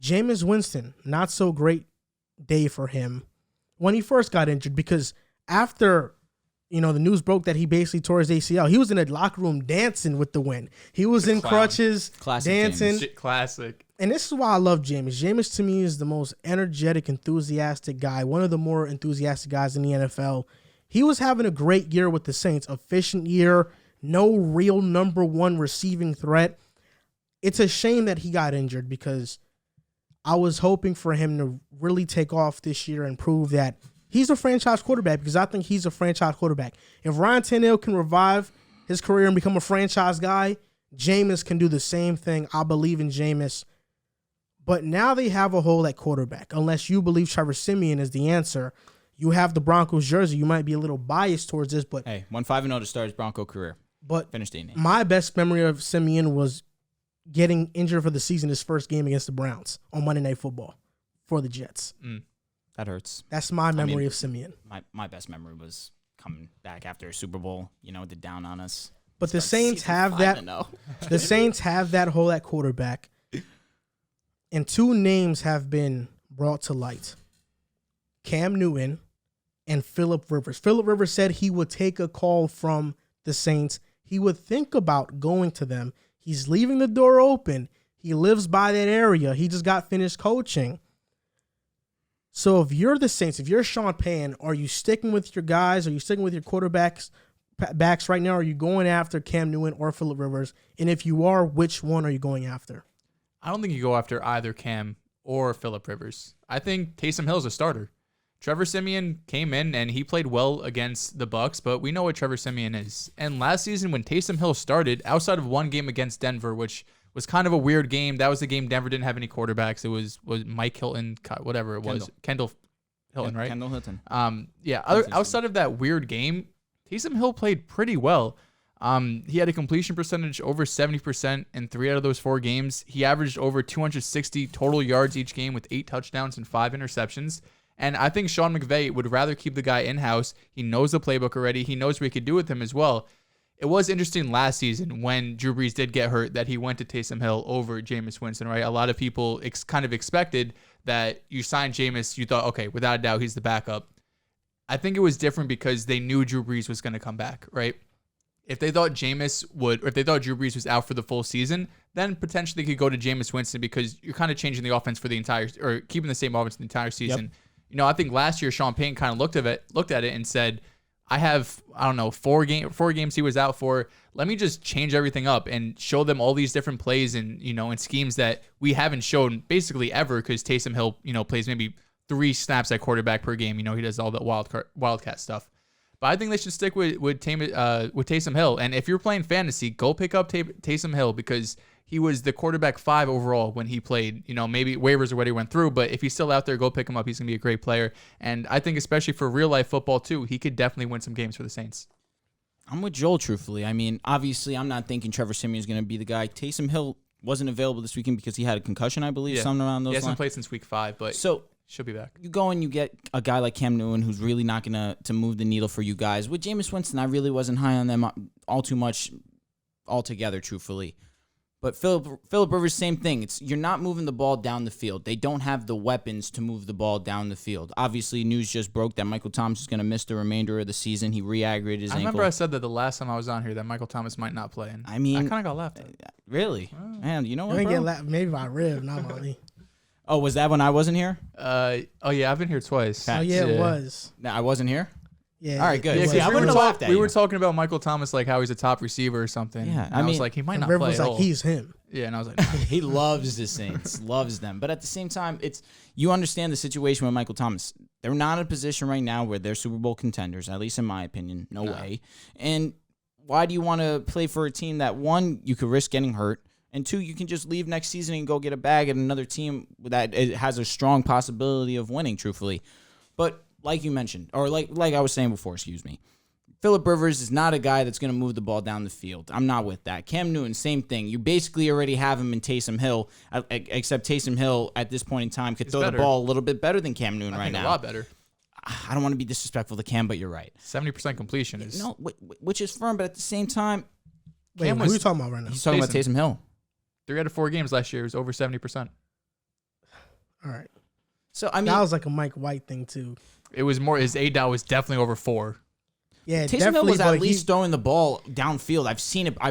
Jameis Winston, not so great day for him when he first got injured, because after the news broke that he basically tore his ACL, he was in the locker room dancing with the win. He was in crutches, dancing. Classic. And this is why I love Jameis. Jameis, to me, is the most energetic, enthusiastic guy, one of the more enthusiastic guys in the NFL. He was having a great year with the Saints, efficient year, no real number one receiving threat. It's a shame that he got injured, because I was hoping for him to really take off this year and prove that he's a franchise quarterback, because I think he's a franchise quarterback. If Ryan Tannehill can revive his career and become a franchise guy, Jameis can do the same thing. I believe in Jameis. But now they have a hole at quarterback. Unless you believe Trevor Siemian is the answer, you have the Broncos jersey. You might be a little biased towards this, but hey, 1-5-0 to start his Bronco career. But finished 8-8. My best memory of Siemian was getting injured for the season, his first game against the Browns on Monday Night Football for the Jets. That hurts. That's my memory of Siemian. My best memory was coming back after a Super Bowl, the down on us. But the Saints have that. The Saints have that hole at quarterback. And two names have been brought to light: Cam Newton and Phillip Rivers. Phillip Rivers said he would take a call from the Saints. He would think about going to them. He's leaving the door open. He lives by that area. He just got finished coaching. So if you're the Saints, if you're Sean Payton, are you sticking with your guys? Are you sticking with your quarterbacks right now? Are you going after Cam Newton or Phillip Rivers? And if you are, which one are you going after? I don't think you go after either Cam or Phillip Rivers. I think Taysom Hill is a starter. Trevor Siemian came in and he played well against the Bucks, but we know what Trevor Siemian is. And last season when Taysom Hill started, outside of one game against Denver, which was kind of a weird game, that was the game Denver didn't have any quarterbacks. It was Mike Hilton, whatever it was. Kendall Hilton, right? Kendall Hilton. Outside of that weird game, Taysom Hill played pretty well. He had a completion percentage over 70% in 3 out of those 4 games. He averaged over 260 total yards each game with 8 touchdowns and 5 interceptions. And I think Sean McVay would rather keep the guy in-house. He knows the playbook already. He knows what he could do with him as well. It was interesting last season when Drew Brees did get hurt that he went to Taysom Hill over Jameis Winston, right? A lot of people kind of expected that you signed Jameis. You thought, okay, without a doubt, he's the backup. I think it was different because they knew Drew Brees was going to come back, right? If they thought Drew Brees was out for the full season, then potentially they could go to Jameis Winston because you're kind of changing the offense for the entire, or keeping the same offense the entire season. Yep. I think last year Sean Payton kind of looked at it and said, I have, 4 games he was out for. Let me just change everything up and show them all these different plays and, and schemes that we haven't shown basically ever because Taysom Hill, plays maybe 3 snaps at quarterback per game. He does all the wildcat stuff. But I think they should stick with Taysom Hill. And if you're playing fantasy, go pick up Taysom Hill because he was the quarterback 5 overall when he played. Maybe waivers or what he went through, but if he's still out there, go pick him up. He's going to be a great player. And I think especially for real-life football, too, he could definitely win some games for the Saints. I'm with Joel, truthfully. I mean, obviously, I'm not thinking Trevor Siemian is going to be the guy. Taysom Hill wasn't available this weekend because he had a concussion, I believe, something around those lines. He hasn't played since week 5, but she'll be back. You go and you get a guy like Cam Newton who's really not going to move the needle for you guys. With Jameis Winston, I really wasn't high on them all too much altogether, truthfully. But Phillip Rivers, same thing. You're not moving the ball down the field. They don't have the weapons to move the ball down the field. Obviously, news just broke that Michael Thomas is going to miss the remainder of the season. He re-aggravated his ankle. I remember I said that the last time I was on here that Michael Thomas might not play. And I kind of got laughed at. Really? Man, you know what, bro? Get laughed, maybe by Riv, not by me. Oh, was that when I wasn't here? Yeah, I've been here twice. Oh, yeah, it was. No, I wasn't here? Yeah. All right, good. Yeah, See, I wouldn't have laughed at you. We were talking about Michael Thomas, like how he's a top receiver or something. Yeah, I was like, he might not Riv play was at like, all. he's him. Yeah, and I was like, he loves the Saints, loves them. But at the same time, you understand the situation with Michael Thomas. They're not in a position right now where they're Super Bowl contenders, at least in my opinion. No way. And why do you want to play for a team that, 1, you could risk getting hurt, and 2, you can just leave next season and go get a bag at another team that has a strong possibility of winning, truthfully. But like you mentioned, or like I was saying before, Phillip Rivers is not a guy that's going to move the ball down the field. I'm not with that. Cam Newton, same thing. You basically already have him in Taysom Hill, except Taysom Hill at this point in time could throw the ball a little bit better than Cam Newton right now. A lot better. I don't want to be disrespectful to Cam, but you're right. 70% completion is... No, which is firm, but at the same time... Wait, who are you talking about right now? He's talking about Taysom Hill. 3 out of 4 games last year was over 70%. All right. So, I mean, That was like a Mike White thing, too. It was more, his ADOT was definitely over 4. Yeah, Taysom Hill definitely. was but at least throwing the ball downfield. I've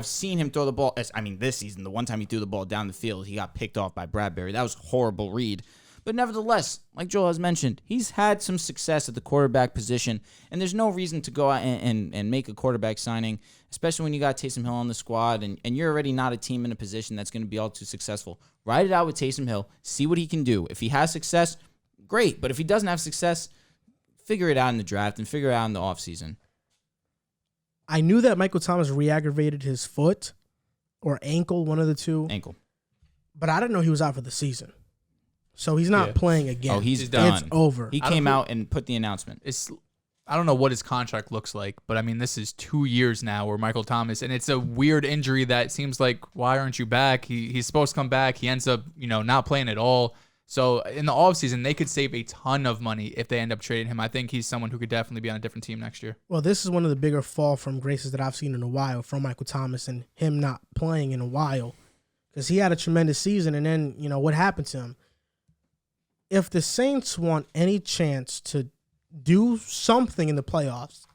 seen him throw the ball. I mean, this season, the one time he threw the ball down the field, he got picked off by Bradbury. That was a horrible read. But nevertheless, like Joel has mentioned, he's had some success at the quarterback position, and there's no reason to go out and make a quarterback signing, especially when you got Taysom Hill on the squad, and you're already not a team in a position that's going to be all too successful. Ride it out with Taysom Hill. See what he can do. If he has success, great. But if he doesn't have success, figure it out in the draft and figure it out in the offseason. I knew that Michael Thomas re-aggravated his foot or ankle, one of the two. Ankle. But I didn't know he was out for the season. So he's not playing again. Oh, he's done. It's over. He came out and put the announcement. I don't know what his contract looks like, but I mean, this is 2 years now where Michael Thomas, and it's a weird injury that seems like, why aren't you back? He's supposed to come back. He ends up, not playing at all. So in the offseason, they could save a ton of money if they end up trading him. I think he's someone who could definitely be on a different team next year. Well, this is one of the bigger fall from graces that I've seen in a while from Michael Thomas and him not playing in a while because he had a tremendous season. And then, what happened to him? If the Saints want any chance to do something in the playoffs,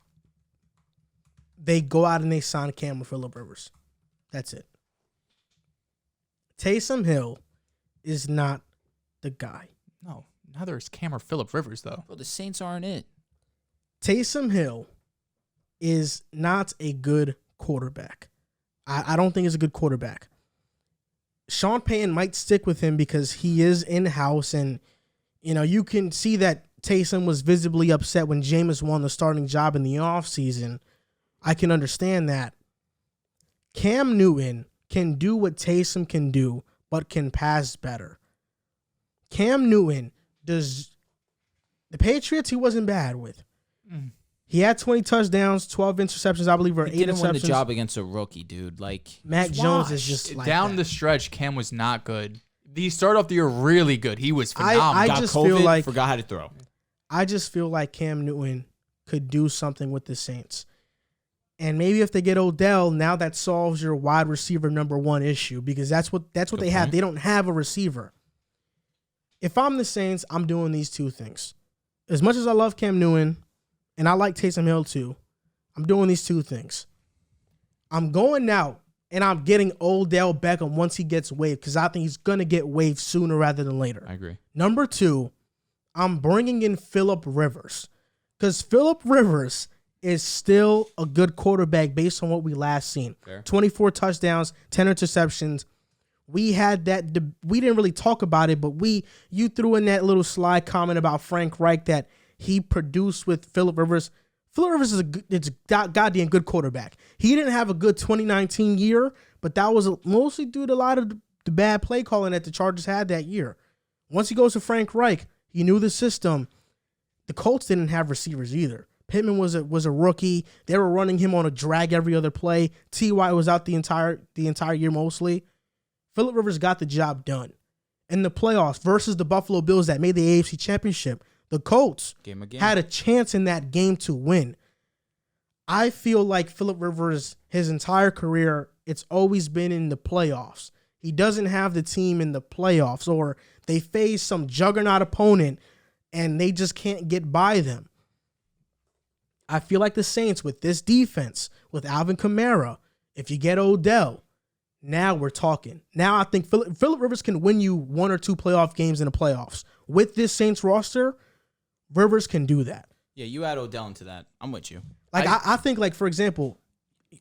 they go out and they sign Cam or Phillip Rivers. That's it. Taysom Hill is not the guy. No, neither is Cam or Phillip Rivers, though. Well, the Saints aren't it. Taysom Hill is not a good quarterback. I don't think he's a good quarterback. Sean Payton might stick with him because he is in-house, and you can see that Taysom was visibly upset when Jameis won the starting job in the offseason. I can understand that. Cam Newton can do what Taysom can do, but can pass better. Cam Newton does the Patriots he wasn't bad with. He had 20 touchdowns, 12 interceptions, I believe, or 8 interceptions. He didn't win the job against a rookie, dude. Like Mac Jones is just like down that. the stretch, Cam was not good. He started off the year really good. He was phenomenal. I got just COVID, feel like forgot how to throw. I just feel like Cam Newton could do something with the Saints. And maybe if they get Odell, now that solves your wide receiver number one issue because that's what they have. They don't have a receiver. If I'm the Saints, I'm doing these two things. As much as I love Cam Newton, and I like Taysom Hill too, I'm doing these two things. I'm going out and I'm getting Odell Beckham once he gets waived because I think he's going to get waived sooner rather than later. I agree. Number two, I'm bringing in Phillip Rivers because Phillip Rivers is still a good quarterback based on what we last seen. Fair. 24 touchdowns, 10 interceptions. We had that. We didn't really talk about it, but you threw in that little slide comment about Frank Reich that he produced with Phillip Rivers. Phillip Rivers is a goddamn good quarterback. He didn't have a good 2019 year, but that was mostly due to a lot of the bad play calling that the Chargers had that year. Once he goes to Frank Reich, he knew the system. The Colts didn't have receivers either. Pittman was a rookie. They were running him on a drag every other play. T.Y. was out the entire year mostly. Phillip Rivers got the job done. In the playoffs versus the Buffalo Bills that made the AFC Championship, the Colts had a chance in that game to win. I feel like Phillip Rivers, his entire career, it's always been in the playoffs. He doesn't have the team in the playoffs, or they face some juggernaut opponent and they just can't get by them. I feel like the Saints with this defense, with Alvin Kamara, if you get Odell, now we're talking. Now I think Phillip Rivers can win you 1 or 2 playoff games in the playoffs. With this Saints roster, Rivers can do that. Yeah, you add Odell into that. I'm with you. Like I think, like, for example,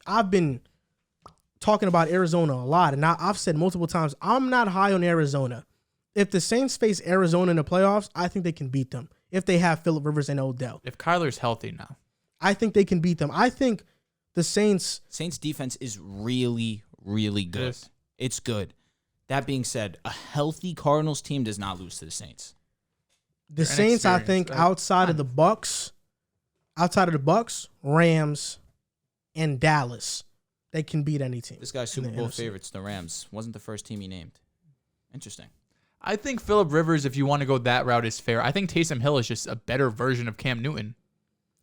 I've been talking about Arizona a lot, and I've said multiple times, I'm not high on Arizona. If the Saints face Arizona in the playoffs, I think they can beat them if they have Phillip Rivers and Odell. If Kyler's healthy now. I think they can beat them. I think the Saints defense is really, really good. Yes. It's good. That being said, a healthy Cardinals team does not lose to the Saints. The Saints, I think, outside of the Bucks, Rams, and Dallas, they can beat any team. This guy's Super Bowl favorites, the Rams. Wasn't the first team he named. Interesting. I think Phillip Rivers, if you want to go that route, is fair. I think Taysom Hill is just a better version of Cam Newton.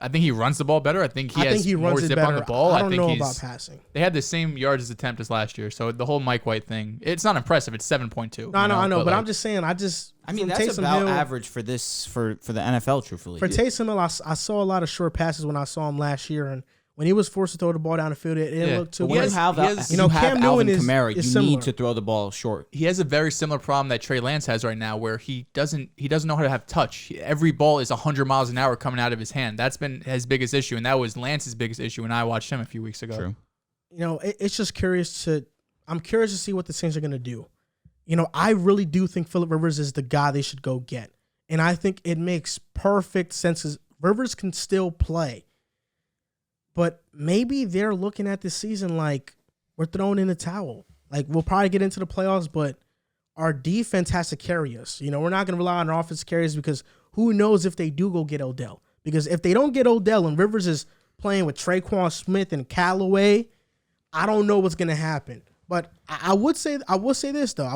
I think he runs the ball better. I think he I has think he more runs it zip better. on the ball. I don't know think about passing. They had the same yards as attempt as last year. So the whole Mike White thing, it's not impressive. It's 7.2. No, I know, but I'm just saying. I mean, that's Taysom about Hill, average for the NFL. Truthfully, for Taysom Hill, I saw a lot of short passes when I saw him last year, and when he was forced to throw the ball down the field, it didn't look too when good. you have Cam Newton Alvin is Kamara, you similar. need to throw the ball short. He has a very similar problem that Trey Lance has right now, where he doesn't know how to have touch. Every ball is 100 miles an hour coming out of his hand. That's been his biggest issue, and that was Lance's biggest issue when I watched him a few weeks ago. True. It's just I'm curious to see what the Saints are going to do. I really do think Phillip Rivers is the guy they should go get. And I think it makes perfect sense because Rivers can still play. But maybe they're looking at this season like we're throwing in the towel. Like, we'll probably get into the playoffs, but our defense has to carry us. We're not going to rely on our offense carries because who knows if they do go get Odell. Because if they don't get Odell and Rivers is playing with Traquan Smith and Callaway, I don't know what's going to happen. But I will say this, though.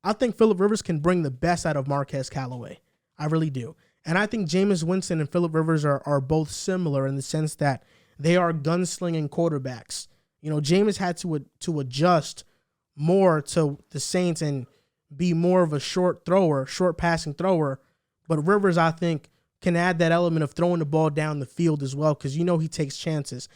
I think Phillip Rivers can bring the best out of Marquez Callaway. I really do. And I think Jameis Winston and Phillip Rivers are both similar in the sense that they are gunslinging quarterbacks. Jameis had to adjust more to the Saints and be more of a short passing thrower. But Rivers, I think, can add that element of throwing the ball down the field as well because he takes chances.